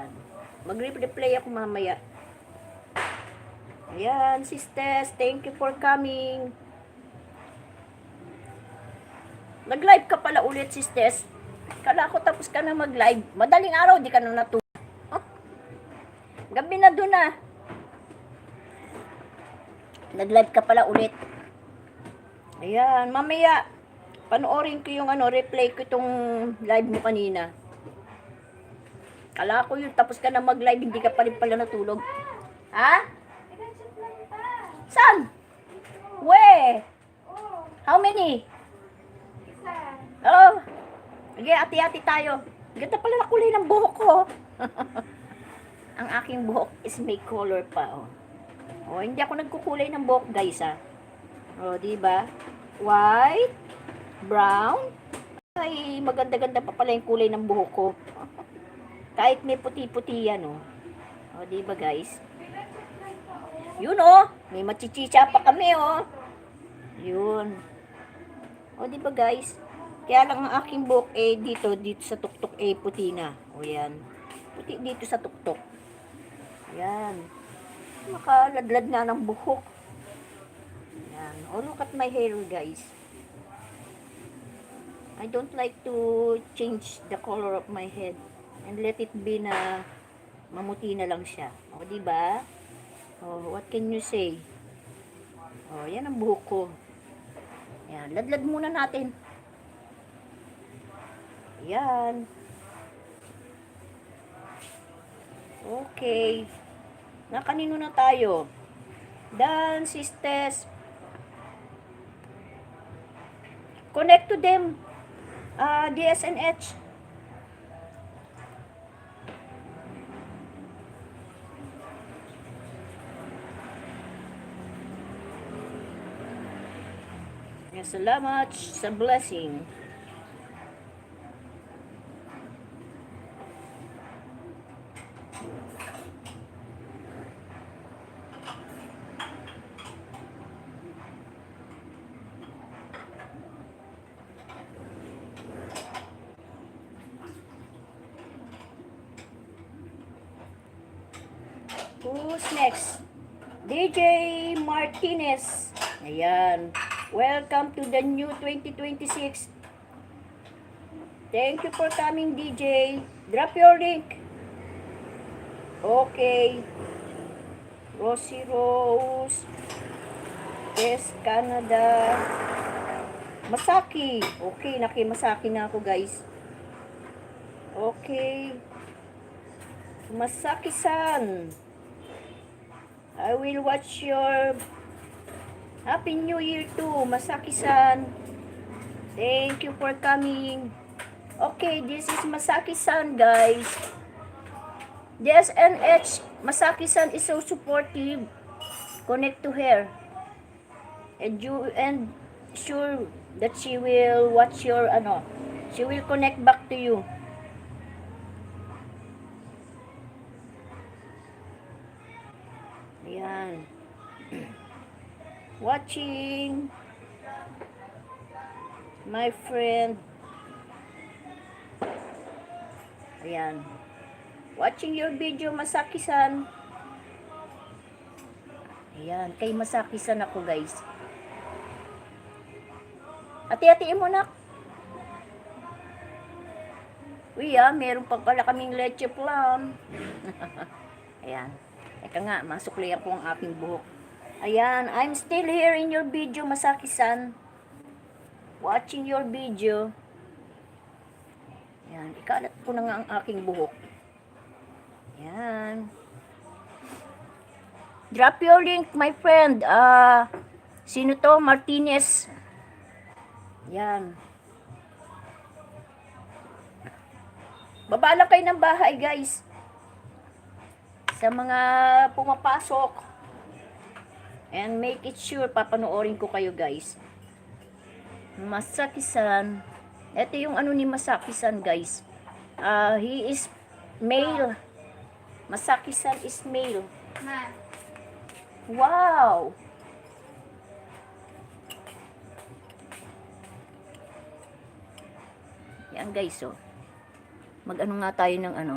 Ayan. Magre-replay ako mamaya. Ayan, sisters, thank you for coming. Nag-live ka pala ulit, sisters. Kala ko tapos ka na mag-live. Madaling araw, di ka na natulog. Gabi na dun ah. Nag-live ka pala ulit. Ayan, mamaya, panoorin ko yung replay ko itong live mo kanina. Kala ko yun, tapos ka na mag-live, hindi ka pa rin pala natulog. Ha? Saan? Where? How many? Oh. Sige, ati-ati tayo. Ganda pala na kulay ng buhok ko. Ang aking buhok is may color pa, oh. Oh, hindi ako nagkukulay ng buhok, guys, ah. Oh, di ba? White, brown. Ay, maganda-ganda pa pala yung kulay ng buhok ko. Kahit may puti-puti yan, oh. Oh, di ba, guys? Yun, oh. May machichicha pa kami, oh. Yun. Oh, di ba, guys? Kaya lang ang aking buhok, dito sa tuktok, puti na. O, yan. Puti dito sa tuktok. Yan. Makaladlad nga ng buhok. Yan. Oh, look at my hair, guys. I don't like to change the color of my head and let it be na mamuti na lang siya. O, diba? Oh, what can you say? Oh, yan ang buhok ko. Yan. Ladlad muna natin. Yan. Okay. Nakanino na tayo? Done, sisters. Connect to them. DSNH. Salamat sa blessing. Who's next? DJ Martinez. Ayan. Welcome to the new 2026. Thank you for coming, DJ. Drop your link. Okay. Rosie Rose. Yes, Canada. Masaki. Okay, nakimasaki na ako, guys. Okay. Masaki-san. I will watch your Happy New Year too, Masaki-san. Thank you for coming. Okay, this is Masaki-san, guys. DSNH, Masaki-san is so supportive. Connect to her. And sure that she will watch your she will connect back to you. Ayan. Watching my friend. Ayan. Watching your video, Masaki-san. Ayan. Kay Masaki-san ako, guys. Ati-atiin mo na. Uy, meron pa pala kaming leche plan. Ayan. Eka nga, masuklihan ko ang aking buhok. Ayan, I'm still here in your video, Masaki-san. Watching your video. Ayan, ikalat ko na nga ang aking buhok. Ayan. Drop your link, my friend. Sino to? Martinez. Ayan. Baba lang kayo ng bahay, guys. Sa mga pumapasok. And make it sure, papanoorin ko kayo, guys. Masaki-san. Ito yung ni Masaki-san, guys. He is male. Masaki-san is male. Wow! Yan, guys, oh. Mag-ano nga tayo ng